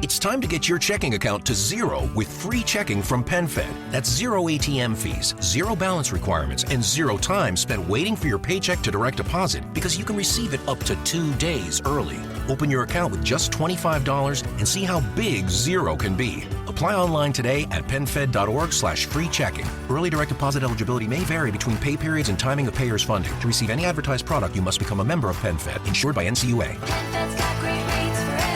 It's time to get your checking account to zero with free checking from PenFed. That's zero ATM fees, zero balance requirements, and zero time spent waiting for your paycheck to direct deposit because you can receive it up to 2 days early. Open your account with just $25 and see how big zero can be. Apply online today at PenFed.org/free checking. Early direct deposit eligibility may vary between pay periods and timing of payers' funding. To receive any advertised product, you must become a member of PenFed, insured by NCUA. PenFed's got great rates for everyone.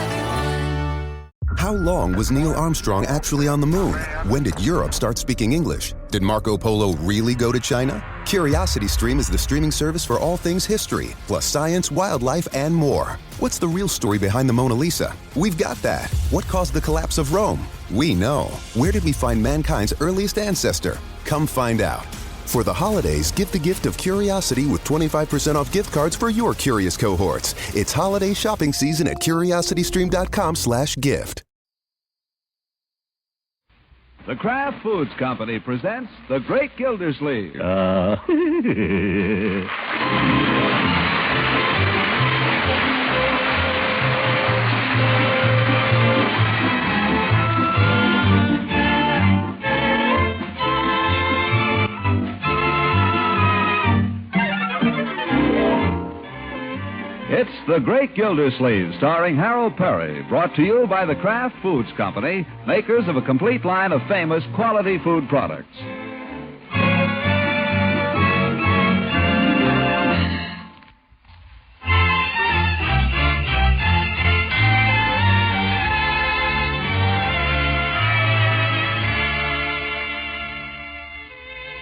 How long was Neil Armstrong actually on the moon? When did Europe start speaking English? Did Marco Polo really go to China? CuriosityStream is the streaming service for all things history, plus science, wildlife, and more. What's the real story behind the Mona Lisa? We've got that. What caused the collapse of Rome? We know. Where did we find mankind's earliest ancestor? Come find out. For the holidays, give the gift of curiosity with 25% off gift cards for your curious cohorts. It's holiday shopping season at curiositystream.com/gift. The Kraft Foods Company presents The Great Gildersleeve. It's The Great Gildersleeve, starring Harold Perry, brought to you by the Kraft Foods Company, makers of a complete line of famous quality food products.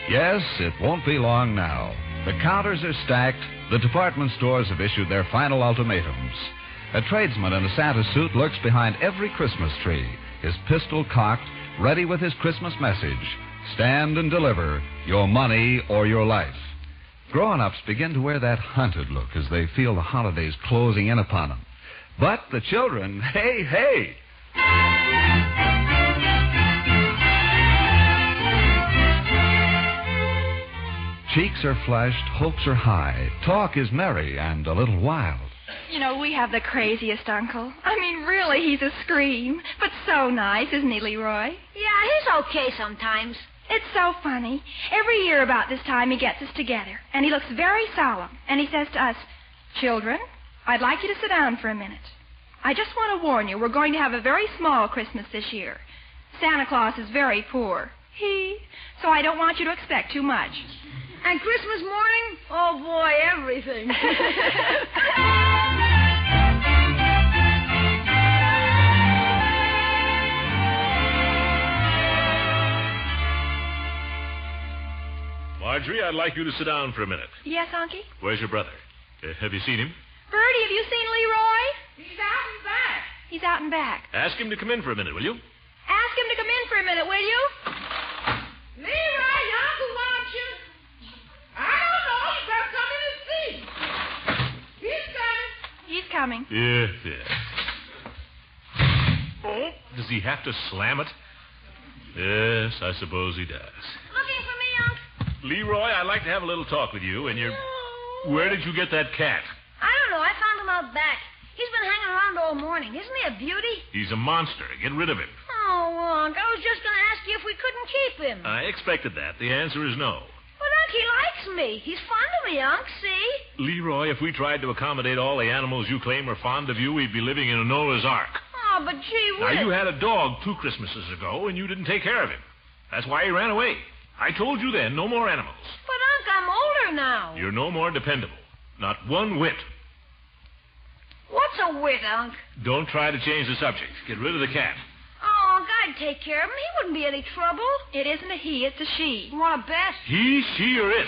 Yes, it won't be long now. The counters are stacked. The department stores have issued their final ultimatums. A tradesman in a Santa suit lurks behind every Christmas tree, his pistol cocked, ready with his Christmas message. Stand and deliver your money or your life. Grown-ups begin to wear that hunted look as they feel the holidays closing in upon them. But the children, hey! Cheeks are flushed, hopes are high, talk is merry and a little wild. You know, we have the craziest uncle. I mean, really, he's a scream. But so nice, isn't he, Leroy? Yeah, he's okay sometimes. It's so funny. Every year about this time, he gets us together, and he looks very solemn. And he says to us, "Children, I'd like you to sit down for a minute. I just want to warn you, we're going to have a very small Christmas this year. Santa Claus is very poor. So I don't want you to expect too much." And Christmas morning? Oh, boy, everything. Marjorie, I'd like you to sit down for a minute. Yes, Unky? Where's your brother? Have you seen him? Bertie, have you seen Leroy? He's out and back. He's out and back. Ask him to come in for a minute, will you? Ask him to come in for a minute, will you? Leroy, your uncle wants you. I don't know. You better come in and see. He's coming. He's coming. Yes. Oh, does he have to slam it? Yes, I suppose he does. Looking for me, Unc? Leroy, I'd like to have a little talk with you, and No. Where did you get that cat? I don't know. I found him out back. He's been hanging around all morning. Isn't he a beauty? He's a monster. Get rid of him. Oh, Unc, I was just going to ask you if we couldn't keep him. I expected that. The answer is no. But, Unc, he likes me. He's fond of me, Unc, see? Leroy, if we tried to accommodate all the animals you claim are fond of you, we'd be living in a Noah's Ark. Oh, but gee whiz. Now, you had a dog 2 Christmases ago, and you didn't take care of him. That's why he ran away. I told you then, no more animals. But, Unc, I'm older now. You're no more dependable. Not one whit. What's a wit, Unc? Don't try to change the subject. Get rid of the cat. Oh, Unc, I'd take care of him. He wouldn't be any trouble. It isn't a he, it's a she. You want to bet? He, she, or it.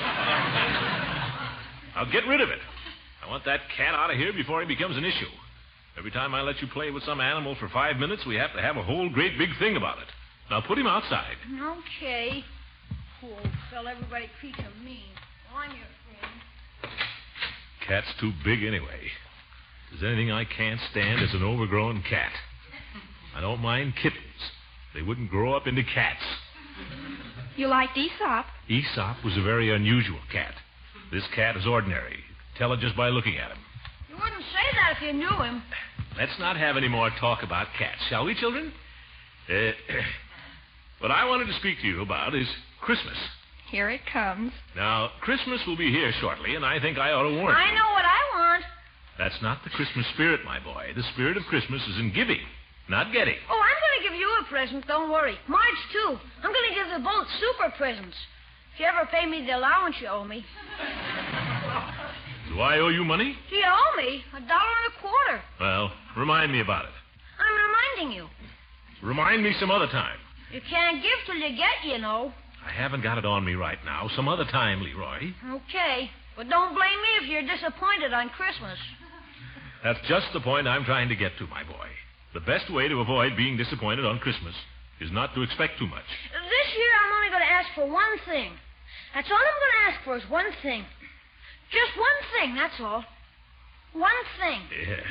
Now get rid of it. I want that cat out of here before he becomes an issue. Every time I let you play with some animal for 5 minutes, we have to have a whole great big thing about it. Now put him outside. Okay. Poor old fella, everybody treats him mean. I'm your friend. Cat's too big anyway. If there's anything I can't stand, it's an overgrown cat. I don't mind kittens. They wouldn't grow up into cats. You liked Aesop. Aesop was a very unusual cat. This cat is ordinary. Tell it just by looking at him. You wouldn't say that if you knew him. let's not have any more talk about cats, shall we, children? What I wanted to speak to you about is Christmas. Here it comes. Now, Christmas will be here shortly, and I think I ought to warn you. I know what I want. That's not the Christmas spirit, my boy. The spirit of Christmas is in giving, not getting. Oh, I'm going to give you a present, don't worry. Marge, too. I'm going to give them both super presents. If you ever pay me the allowance you owe me. Do I owe you money? Do you owe me? $1.25. Well, remind me about it. I'm reminding you. Remind me some other time. You can't give till you get, you know. I haven't got it on me right now. Some other time, Leroy. Okay. But don't blame me if you're disappointed on Christmas. That's just the point I'm trying to get to, my boy. The best way to avoid being disappointed on Christmas is not to expect too much. This year I'm only going to ask for one thing. That's all I'm going to ask for is one thing. Just one thing, that's all. One thing. Yes.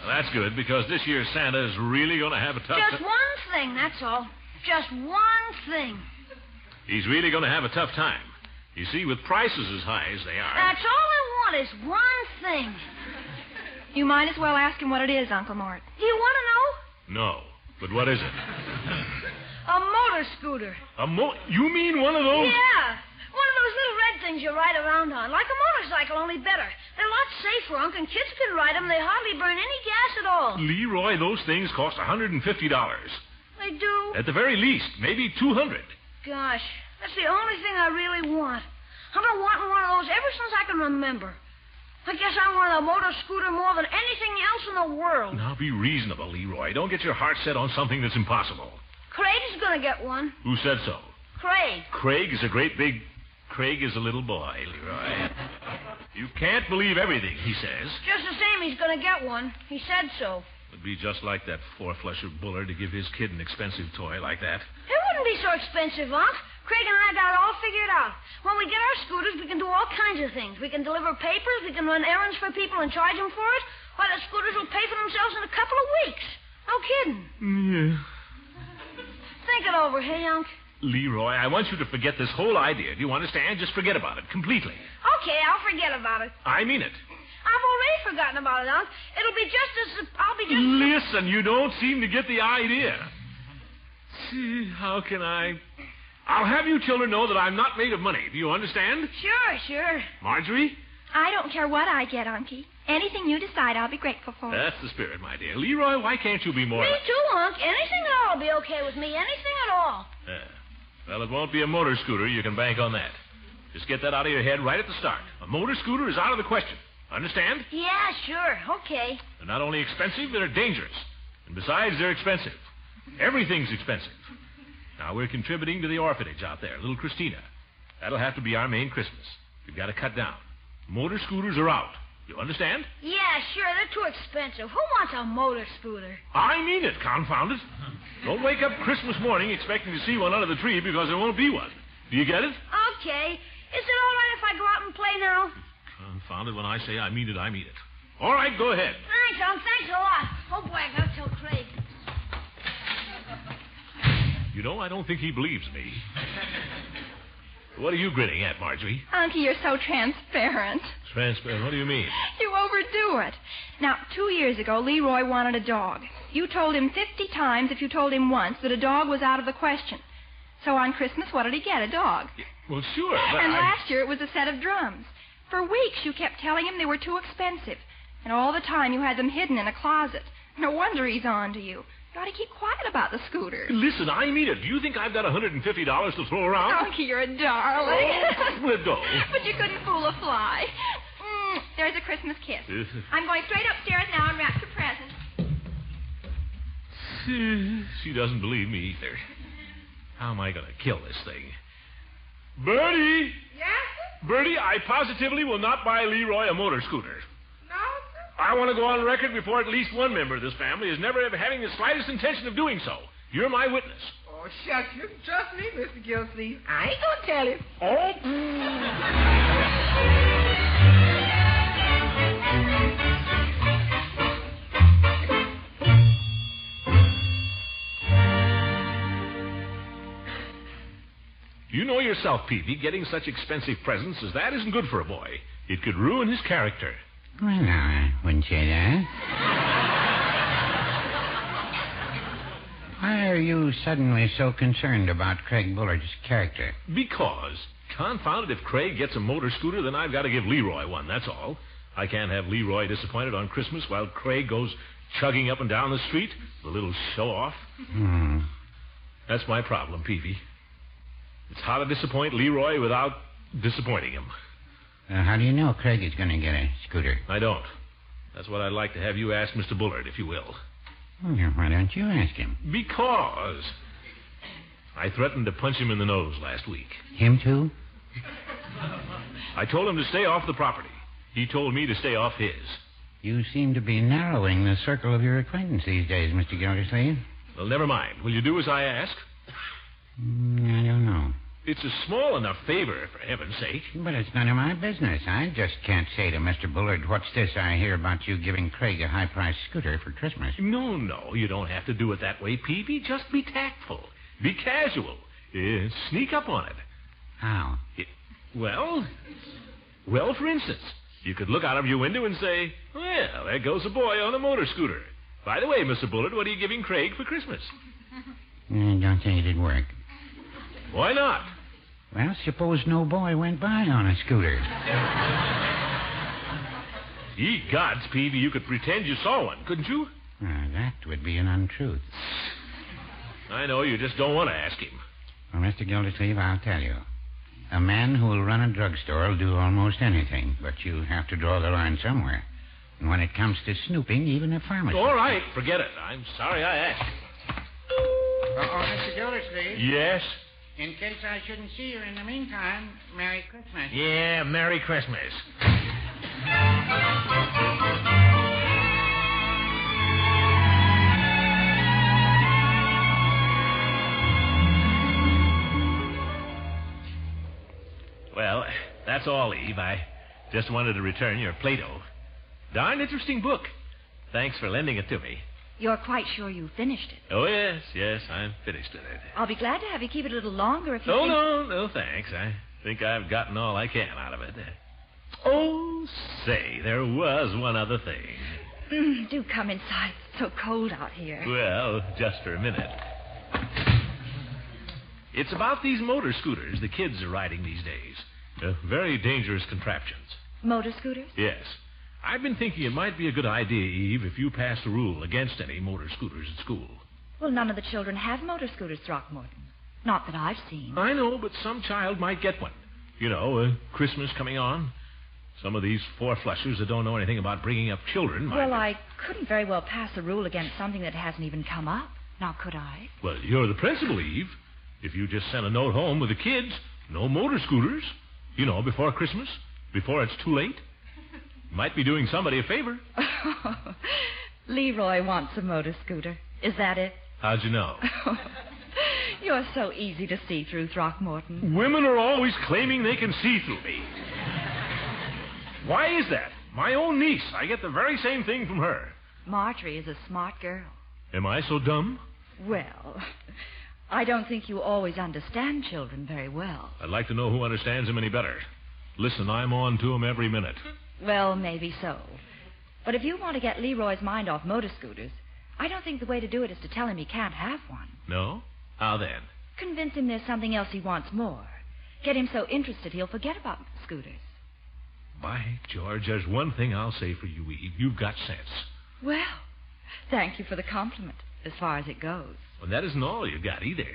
Well, that's good, because this year Santa is really going to have a tough Just one thing, that's all. Just one thing. He's really going to have a tough time. You see, with prices as high as they are... That's all I want is one thing. You might as well ask him what it is, Uncle Mort. Do you want to know? No. But what is it? A motor scooter. You mean one of those? Yeah. One of those little red things you ride around on. Like a motorcycle, only better. They're a lot safer, Unc, and kids can ride them. They hardly burn any gas at all. Leroy, those things cost $150. They do? At the very least, maybe $200. Gosh, that's the only thing I really want. I've been wanting one of those ever since I can remember. I guess I want a motor scooter more than anything else in the world. Now, be reasonable, Leroy. Don't get your heart set on something that's impossible. Craig's going to get one. Who said so? Craig. Craig is a great big... Craig is a little boy, Leroy. You can't believe everything he says. Just the same, he's going to get one. He said so. It'd be just like that four-flusher Buller to give his kid an expensive toy like that. It wouldn't be so expensive, Unc. Craig and I got it all figured out. When we get our scooters, we can do all kinds of things. We can deliver papers, we can run errands for people and charge them for it. Why, the scooters will pay for themselves in a couple of weeks. No kidding. Yeah. Think it over, hey, Unc? Leroy, I want you to forget this whole idea. Do you understand? Just forget about it completely. Okay, I'll forget about it. I mean it. I've already forgotten about it, Unc. It'll be just as... I'll be just... Listen, you don't seem to get the idea. See, how can I... I'll have you children know that I'm not made of money. Do you understand? Sure. Marjorie? I don't care what I get, Unky. Anything you decide, I'll be grateful for. That's the spirit, my dear. Leroy, why can't you be more... Me too, Unc. Anything at all will be okay with me. Anything at all. Well, it won't be a motor scooter. You can bank on that. Just get that out of your head right at the start. A motor scooter is out of the question. Understand? Yeah, sure. Okay. They're not only expensive, they're dangerous. And besides, they're expensive. Everything's expensive. Now, we're contributing to the orphanage out there, little Christina. That'll have to be our main Christmas. We've got to cut down. Motor scooters are out. You understand? Yeah, sure. They're too expensive. Who wants a motor scooter? I mean it, confound it. Don't wake up Christmas morning expecting to see one under the tree because there won't be one. Do you get it? Okay. Is it all right if I go out and play now? Confound it, when I say I mean it, I mean it. All right, go ahead. Thanks, Unc. Thanks a lot. Oh, boy, I gotta tell Craig. You know, I don't think he believes me. What are you grinning at, Marjorie? Unky, you're so transparent. Transparent? What do you mean? You overdo it. Now, 2 years ago, Leroy wanted a dog. You told him 50 times if you told him once that a dog was out of the question. So on Christmas, what did he get? A dog. Well, sure, but And last year it was a set of drums. For weeks you kept telling him they were too expensive. And all the time you had them hidden in a closet. No wonder he's on to you. You ought to keep quiet about the scooter. Listen, I mean it. Do you think I've got $150 to throw around? Unky, you're a darling. Well, go. But you couldn't fool a fly. There's a Christmas kiss. I'm going straight upstairs now and wrap your presents. She doesn't believe me either. How am I going to kill this thing? Bertie! Yes? Bertie, I positively will not buy Leroy a motor scooter. No, I want to go on record before at least one member of this family is never ever having the slightest intention of doing so. You're my witness. Oh, shucks. You can trust me, Mr. Gilsleeve. I ain't gonna tell him. Oh. You know yourself, Peavy, getting such expensive presents as that isn't good for a boy. It could ruin his character. Well, I wouldn't say that. are you suddenly so concerned about Craig Bullard's character? Because, confound it, if Craig gets a motor scooter, then I've got to give Leroy one, that's all. I can't have Leroy disappointed on Christmas while Craig goes chugging up and down the street, the little show-off. That's my problem, Peavy. It's how to disappoint Leroy without disappointing him. How do you know Craig is going to get a scooter? I don't. That's what I'd like to have you ask Mr. Bullard, if you will. Well, why don't you ask him? Because I threatened to punch him in the nose last week. Him too? I told him to stay off the property. He told me to stay off his. You seem to be narrowing the circle of your acquaintance these days, Mr. Gildersleeve. Well, never mind. Will you do as I ask? I don't know. It's a small enough favor, for heaven's sake. But it's none of my business. I just can't say to Mr. Bullard, what's this I hear about you giving Craig a high-priced scooter for Christmas? No, you don't have to do it that way, Peavy. Just be tactful. Be casual. Sneak up on it. How? Well, for instance, you could look out of your window and say, well, there goes a boy on a motor scooter. By the way, Mr. Bullard, what are you giving Craig for Christmas? I don't think it'd work. Why not? Well, suppose no boy went by on a scooter. Ye gods, Peavy, you could pretend you saw one, couldn't you? That would be an untruth. I know, you just don't want to ask him. Well, Mr. Gildersleeve, I'll tell you. A man who will run a drugstore will do almost anything, but you have to draw the line somewhere. And when it comes to snooping, even a pharmacist... All right, forget it. I'm sorry I asked. Mr. Gildersleeve? Yes? In case I shouldn't see you in the meantime, Merry Christmas. Yeah, Merry Christmas. Well, that's all, Eve. I just wanted to return your Plato. Darn interesting book. Thanks for lending it to me. You're quite sure you finished it? Oh, yes, I'm finished with it. I'll be glad to have you keep it a little longer if you Oh, think... no, thanks. I think I've gotten all I can out of it. Oh, say, there was one other thing. Do come inside. It's so cold out here. Well, just for a minute. It's about these motor scooters the kids are riding these days. Very dangerous contraptions. Motor scooters? Yes. I've been thinking it might be a good idea, Eve, if you passed a rule against any motor scooters at school. Well, none of the children have motor scooters, Throckmorton. Not that I've seen. I know, but some child might get one. You know, Christmas coming on. Some of these four-flushers that don't know anything about bringing up children might... Well, I couldn't very well pass a rule against something that hasn't even come up. Now, could I? Well, you're the principal, Eve. If you just send a note home with the kids, no motor scooters. You know, before Christmas, before it's too late. Might be doing somebody a favor. Leroy wants a motor scooter. Is that it? How'd you know? You're so easy to see through, Throckmorton. Women are always claiming they can see through me. Why is that? My own niece. I get the very same thing from her. Marjorie is a smart girl. Am I so dumb? Well, I don't think you always understand children very well. I'd like to know who understands them any better. Listen, I'm on to them every minute. Well, maybe so. But if you want to get Leroy's mind off motor scooters, I don't think the way to do it is to tell him he can't have one. No? How then? Convince him there's something else he wants more. Get him so interested he'll forget about scooters. By George, there's one thing I'll say for you, Eve. You've got sense. Well, thank you for the compliment, as far as it goes. Well, that isn't all you've got either.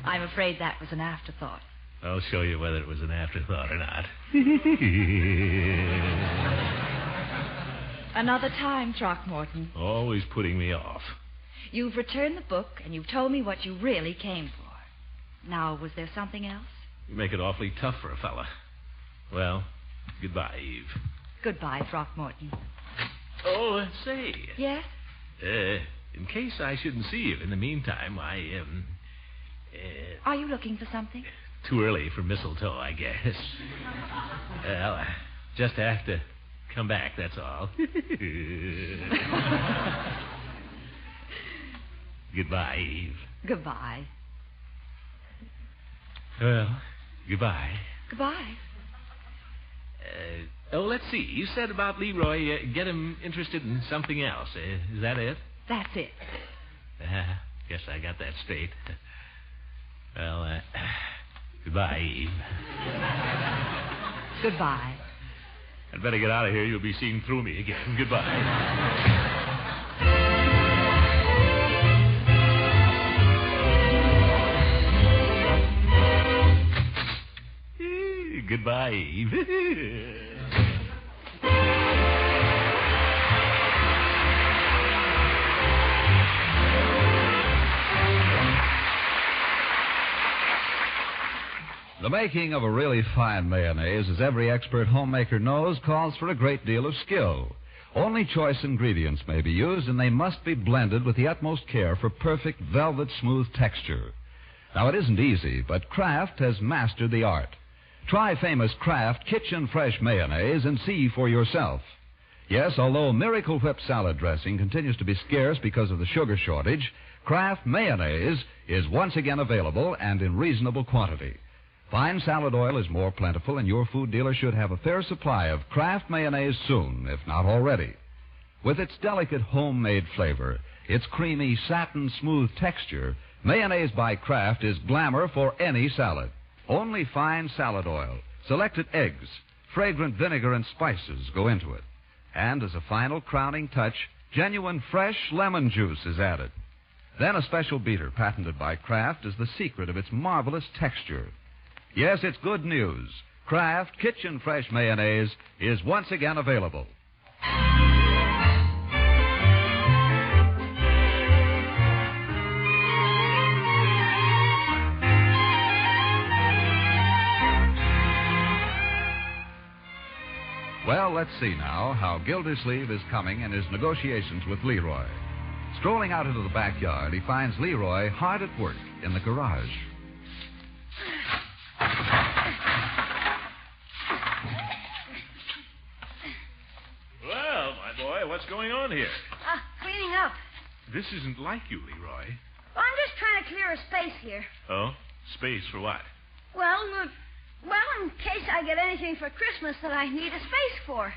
I'm afraid that was an afterthought. I'll show you whether it was an afterthought or not. Another time, Throckmorton. Always putting me off. You've returned the book, and you've told me what you really came for. Now, was there something else? You make it awfully tough for a fella. Well, goodbye, Eve. Goodbye, Throckmorton. Oh, say. Yes? In case I shouldn't see you in the meantime, Are you looking for something? Too early for mistletoe, I guess. Well, I just have to come back, that's all. Goodbye, Eve. Goodbye. Well, goodbye. Goodbye. Let's see. You said about Leroy, get him interested in something else. Is that it? That's it. Guess I got that straight. Well, goodbye, Eve. Goodbye. I'd better get out of here. You'll be seeing through me again. Goodbye. Goodbye, Eve. The making of a really fine mayonnaise, as every expert homemaker knows, calls for a great deal of skill. Only choice ingredients may be used, and they must be blended with the utmost care for perfect velvet smooth texture. Now, it isn't easy, but Kraft has mastered the art. Try famous Kraft Kitchen Fresh Mayonnaise and see for yourself. Yes, although Miracle Whip salad dressing continues to be scarce because of the sugar shortage, Kraft Mayonnaise is once again available and in reasonable quantity. Fine salad oil is more plentiful, and your food dealer should have a fair supply of Kraft mayonnaise soon, if not already. With its delicate homemade flavor, its creamy, satin-smooth texture, mayonnaise by Kraft is glamour for any salad. Only fine salad oil, selected eggs, fragrant vinegar, and spices go into it. And as a final crowning touch, genuine fresh lemon juice is added. Then a special beater patented by Kraft is the secret of its marvelous texture. Yes, it's good news. Kraft Kitchen Fresh Mayonnaise is once again available. Well, let's see now how Gildersleeve is coming in his negotiations with Leroy. Strolling out into the backyard, he finds Leroy hard at work in the garage. Well, my boy, what's going on here? Cleaning up. This isn't like you, Leroy. Well, I'm just trying to clear a space here. Oh? Space for what? Well, in case I get anything for Christmas that I need a space for.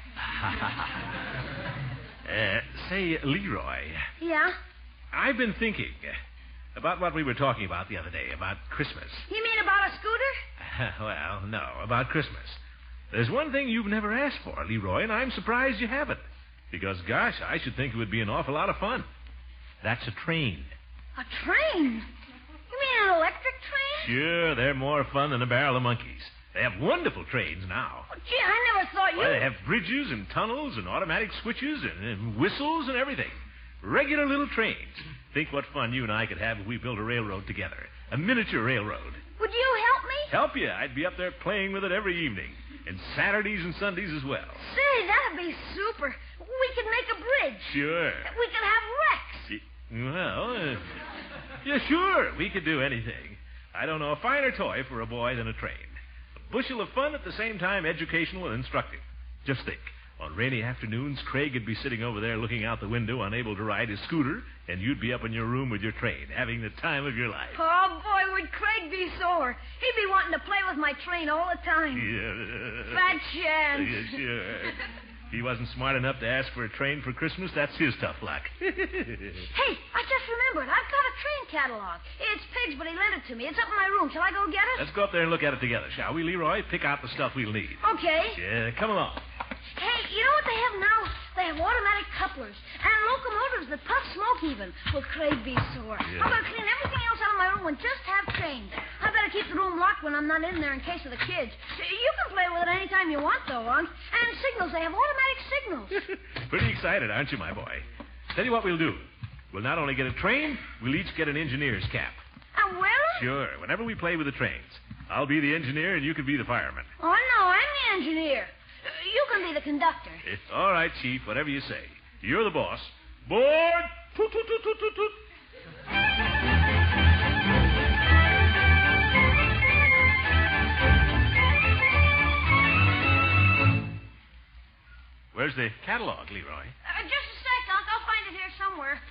Say, Leroy. Yeah? I've been thinking about what we were talking about the other day, about Christmas. You mean about a scooter? Well, no, about Christmas. There's one thing you've never asked for, Leroy, and I'm surprised you haven't. Because, gosh, I should think it would be an awful lot of fun. That's a train. A train? You mean an electric train? Sure, they're more fun than a barrel of monkeys. They have wonderful trains now. Oh, gee, I never thought you... Well, they have bridges and tunnels and automatic switches and whistles and everything. Regular little trains. Think what fun you and I could have if we built a railroad together. A miniature railroad. Would you help me? Help you? I'd be up there playing with it every evening. And Saturdays and Sundays as well. Say, that'd be super. We could make a bridge. Sure. We could have wrecks. Well, yeah, sure. We could do anything. I don't know a finer toy for a boy than a train. A bushel of fun at the same time educational and instructive. Just think. On rainy afternoons, Craig would be sitting over there looking out the window, unable to ride his scooter, and you'd be up in your room with your train, having the time of your life. Oh, boy, would Craig be sore. He'd be wanting to play with my train all the time. Yeah. Fat chance. Yeah, sure. If he wasn't smart enough to ask for a train for Christmas, that's his tough luck. Hey, I just remembered. I've got a train catalog. It's Pig's, but he lent it to me. It's up in my room. Shall I go get it? Let's go up there and look at it together, shall we, Leroy? Pick out the stuff we'll need. Okay. Yeah, come along. Hey, you know what they have now? They have automatic couplers and locomotives that puff smoke even. Will Craig be sore? Yeah. I'm going to clean everything else out of my room and just have trains. I better keep the room locked when I'm not in there in case of the kids. You can play with it anytime you want, though, Unc. And signals. They have automatic signals. Pretty excited, aren't you, my boy? Tell you what we'll do. We'll not only get a train, we'll each get an engineer's cap. And will? Sure. Whenever we play with the trains, I'll be the engineer and you can be the fireman. Oh, no, I'm the engineer. You can be the conductor. All right, Chief, whatever you say. You're the boss. Board! Toot, toot, toot, toot, toot, toot. Where's the catalog, Leroy? Just a sec, Unc. I'll find it here somewhere.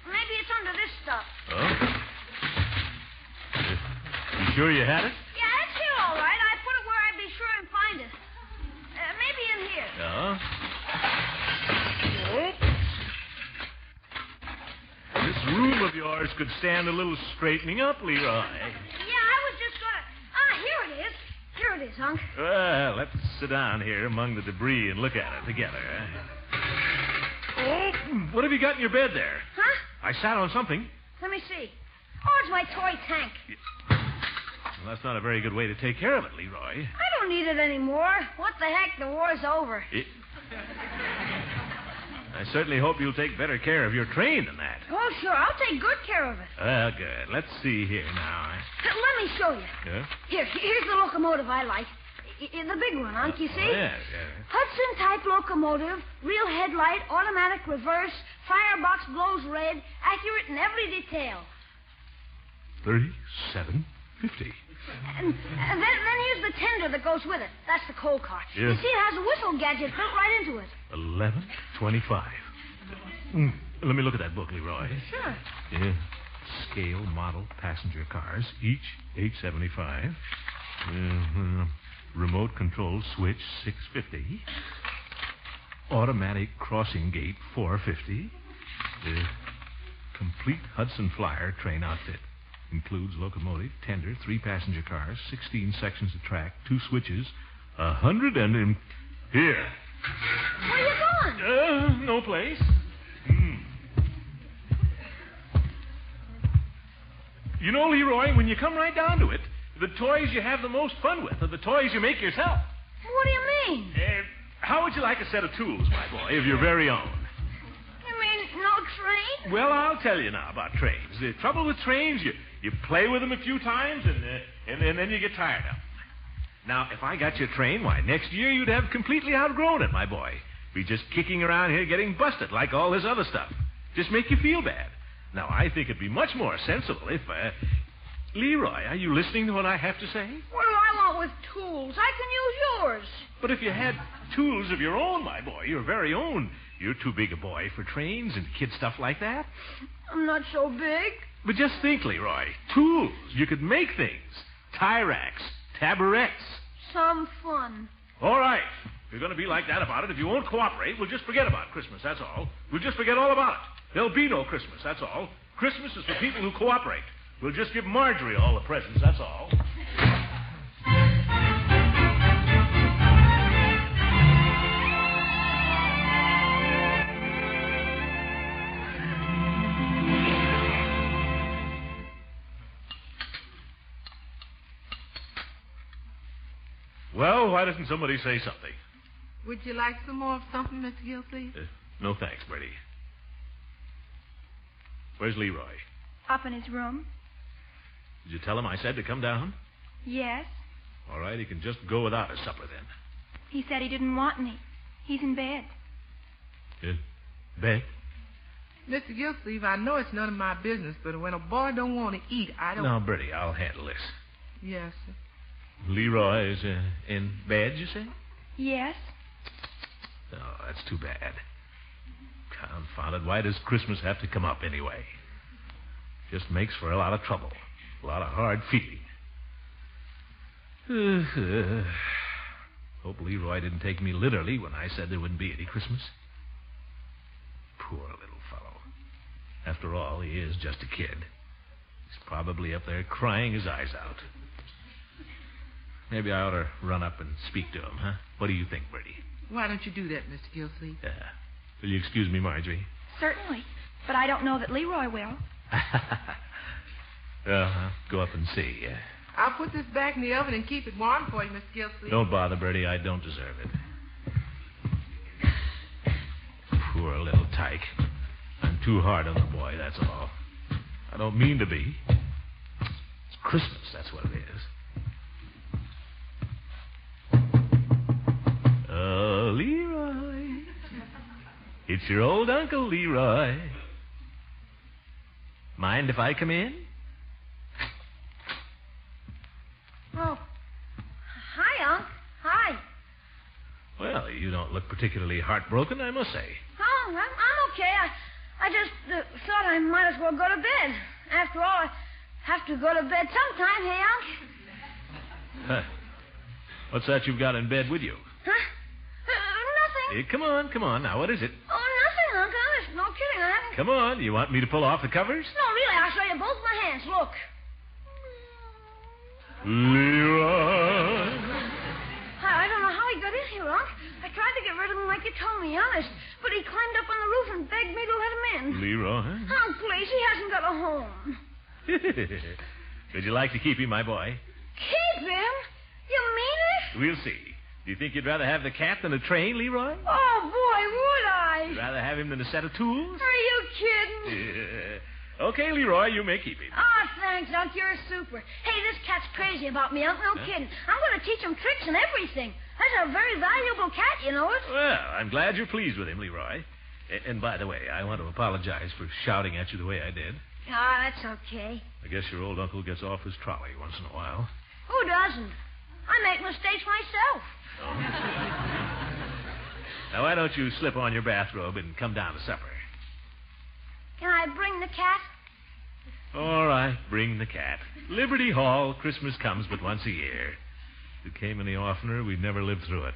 Maybe it's under this stuff. Oh? You sure you had it? Yeah, it's here all right. I put it where I'd be sure and find it. Maybe in here. Yeah. This room of yours could stand a little straightening up, Leroy. Yeah, I was just gonna... Ah, here it is. Here it is, Unc. Well, let's sit down here among the debris and look at it together. Oh, what have you got in your bed there? Huh? I sat on something. Let me see. Oh, it's my toy tank. Well, that's not a very good way to take care of it, Leroy. I don't need it anymore. What the heck? The war's over. I certainly hope you'll take better care of your train than that. Oh, sure. I'll take good care of it. Well, good. Let's see here now. Let me show you. Yeah? Here's the locomotive I like. The big one, Unc, you see? Yes. Hudson-type locomotive, real headlight, automatic reverse, firebox glows red, accurate in every detail. $37.50. And then here's the tender that goes with it. That's the coal car. Yeah. You see, it has a whistle gadget built right into it. $11.25. Let me look at that book, Leroy. Sure. Yeah. Scale, model, passenger cars, each $8.75. Remote control switch, $6.50. Automatic crossing gate, $4.50. Complete Hudson Flyer train outfit. Includes locomotive, tender, 3 passenger cars, 16 sections of track, 2 switches, 100 and... Here. Where you going? No place. You know, Leroy, when you come right down to it, the toys you have the most fun with are the toys you make yourself. What do you mean? How would you like a set of tools, my boy, of your very own? You mean no train? Well, I'll tell you now about trains. The trouble with trains, you play with them a few times, and then you get tired of them. Now, if I got your train, why, next year you'd have completely outgrown it, my boy. Be just kicking around here getting busted like all this other stuff. Just make you feel bad. Now, I think it'd be much more sensible if... Leroy, are you listening to what I have to say? What do I want with tools? I can use yours. But if you had tools of your own, my boy, your very own, you're too big a boy for trains and kid stuff like that. I'm not so big. But just think, Leroy. Tools. You could make things. Tie racks, tabourets. Some fun. All right. If you're going to be like that about it, if you won't cooperate, we'll just forget about Christmas, that's all. We'll just forget all about it. There'll be no Christmas, that's all. Christmas is for people who cooperate. We'll just give Marjorie all the presents, that's all. Well, why doesn't somebody say something? Would you like some more of something, Mr. Gilsey? No thanks, Bertie. Where's Leroy? Up in his room. Did you tell him I said to come down? Yes. All right, he can just go without his supper then. He said he didn't want any. He's in bed. In bed? Mr. Gilsey, I know it's none of my business, but when a boy don't want to eat, I don't... Now, Bertie, I'll handle this. Yes, sir. Leroy is in bed, you say? Yes. Oh, that's too bad. Confound it, why does Christmas have to come up anyway? Just makes for a lot of trouble. A lot of hard feeling. Hope Leroy didn't take me literally when I said there wouldn't be any Christmas. Poor little fellow. After all, he is just a kid. He's probably up there crying his eyes out. Maybe I ought to run up and speak to him, huh? What do you think, Bertie? Why don't you do that, Mr. Gilsey? Will you excuse me, Marjorie? Certainly. But I don't know that Leroy will. Well, I'll go up and see. I'll put this back in the oven and keep it warm for you, Mr. Gilsey. Don't bother, Bertie. I don't deserve it. Poor little tyke. I'm too hard on the boy, that's all. I don't mean to be. It's Christmas, that's what it is. Oh, Leroy. It's your old Uncle Leroy. Mind if I come in? Oh. Hi, Unc. Hi. Well, you don't look particularly heartbroken, I must say. Oh, I'm okay. I just thought I might as well go to bed. After all, I have to go to bed sometime, hey, Unc? Huh. What's that you've got in bed with you? Huh? Nothing. Hey, come on. Now, what is it? Oh, nothing, Unc. Honest, No kidding, I haven't. Come on. You want me to pull off the covers? No, really, I'll show you both my hands. Look. Leroy. I don't know how he got in here, Unc. I tried to get rid of him like you told me, honest. But he climbed up on the roof and begged me to let him in. Leroy. Unc, please, he hasn't got a home. Would you like to keep him, my boy? Keep him? You mean it? We'll see. Do you think you'd rather have the cat than a train, Leroy? Oh, boy, would I? You'd rather have him than a set of tools? Are you kidding? Okay, Leroy, you may keep him. Oh, thanks, Unc. You're super. Hey, this cat's crazy about me, Unc. No kidding. I'm going to teach him tricks and everything. That's a very valuable cat, you know it? Well, I'm glad you're pleased with him, Leroy. And by the way, I want to apologize for shouting at you the way I did. Ah, that's okay. I guess your old uncle gets off his trolley once in a while. Who doesn't? I make mistakes myself. Now, why don't you slip on your bathrobe and come down to supper? Can I bring the cat? All right, bring the cat. Liberty Hall, Christmas comes but once a year. If it came any oftener, we'd never live through it.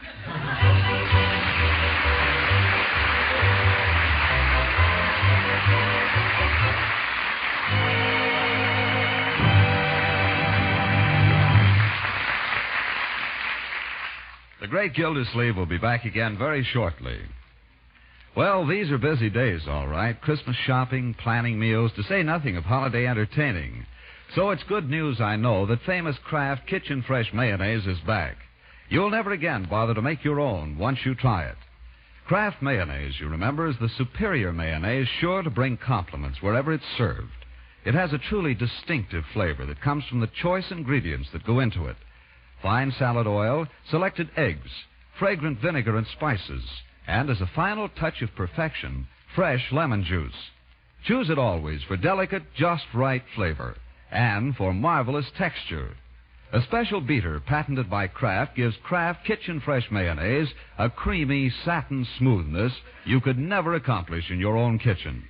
The Great Gildersleeve will be back again very shortly. Well, these are busy days, all right. Christmas shopping, planning meals, to say nothing of holiday entertaining. So it's good news, I know, that famous Kraft Kitchen Fresh Mayonnaise is back. You'll never again bother to make your own once you try it. Kraft Mayonnaise, you remember, is the superior mayonnaise sure to bring compliments wherever it's served. It has a truly distinctive flavor that comes from the choice ingredients that go into it. Fine salad oil, selected eggs, fragrant vinegar and spices, and as a final touch of perfection, fresh lemon juice. Choose it always for delicate, just right flavor and for marvelous texture. A special beater patented by Kraft gives Kraft Kitchen Fresh Mayonnaise a creamy satin smoothness you could never accomplish in your own kitchen.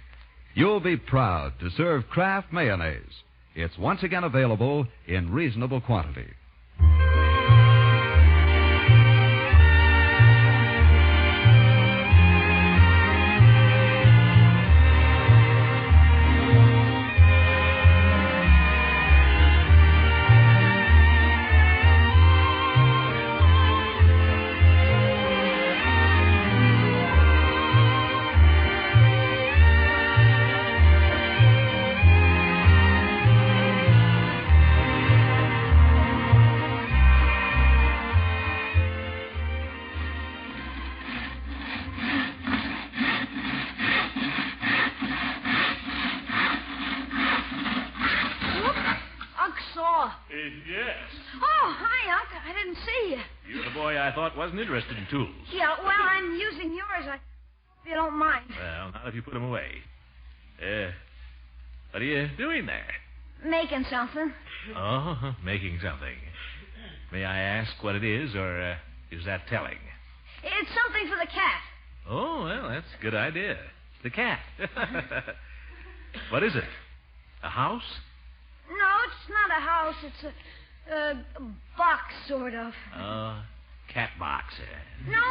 You'll be proud to serve Kraft Mayonnaise. It's once again available in reasonable quantity. Yes. Oh, hi, Unc. I didn't see you. You're the boy I thought wasn't interested in tools. Yeah, well, I'm using yours. I hope you don't mind. Well, not if you put them away. What are you doing there? Making something. Oh, making something. May I ask what it is, or is that telling? It's something for the cat. Oh, well, that's a good idea. The cat. What is it? A house? No, it's not a house. It's a box, sort of. Cat box. No,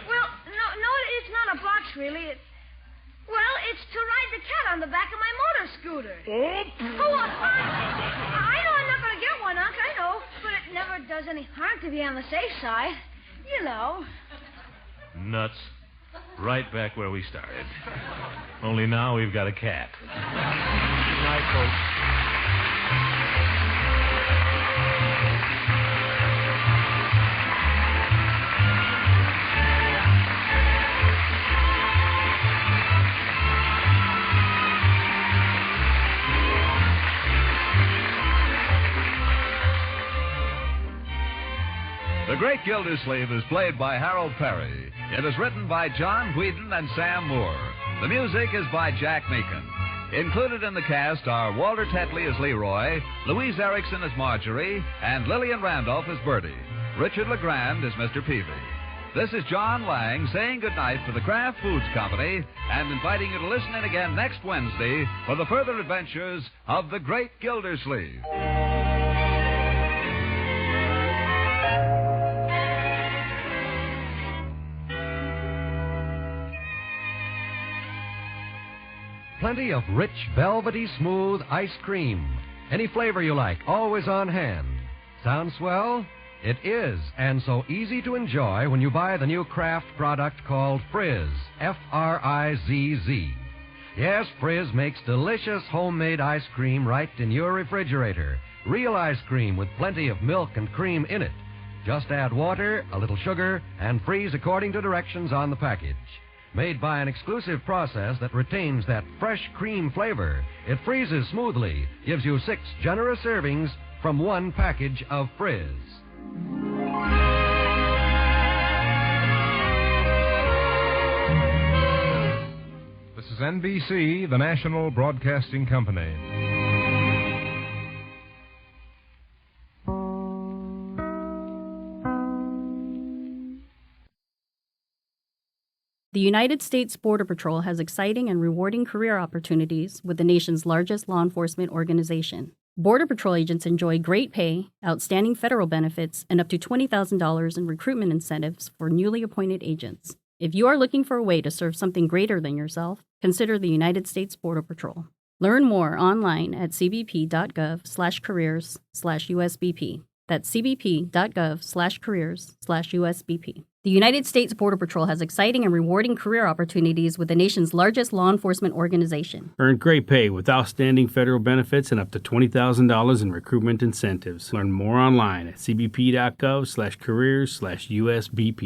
well, no, it's not a box, really. It's to ride the cat on the back of my motor scooter. Oh, I know I'm not going to get one, Unc, I know. But it never does any harm to be on the safe side. You know. Nuts. Right back where we started. Only now we've got a cat. Good night, folks. The Great Gildersleeve is played by Harold Perry. It is written by John Whedon and Sam Moore. The music is by Jack Meakin. Included in the cast are Walter Tetley as Leroy, Louise Erickson as Marjorie, and Lillian Randolph as Bertie. Richard LeGrand is Mr. Peavy. This is John Lang saying goodnight for the Kraft Foods Company and inviting you to listen in again next Wednesday for the further adventures of the Great Gildersleeve. plenty of rich, velvety, smooth ice cream. Any flavor you like, always on hand. Sound swell? It is, and so easy to enjoy when you buy the new Kraft product called Frizz, F-R-I-Z-Z. Yes, Frizz makes delicious homemade ice cream right in your refrigerator. Real ice cream with plenty of milk and cream in it. Just add water, a little sugar, and freeze according to directions on the package. Made by an exclusive process that retains that fresh cream flavor, it freezes smoothly, gives you 6 generous servings from one package of Frizz. This is NBC, the National Broadcasting Company. The United States Border Patrol has exciting and rewarding career opportunities with the nation's largest law enforcement organization. Border Patrol agents enjoy great pay, outstanding federal benefits, and up to $20,000 in recruitment incentives for newly appointed agents. If you are looking for a way to serve something greater than yourself, consider the United States Border Patrol. Learn more online at cbp.gov/careers/USBP. That's cbp.gov/careers/USBP. The United States Border Patrol has exciting and rewarding career opportunities with the nation's largest law enforcement organization. Earn great pay with outstanding federal benefits and up to $20,000 in recruitment incentives. Learn more online at cbp.gov/careers/USBP.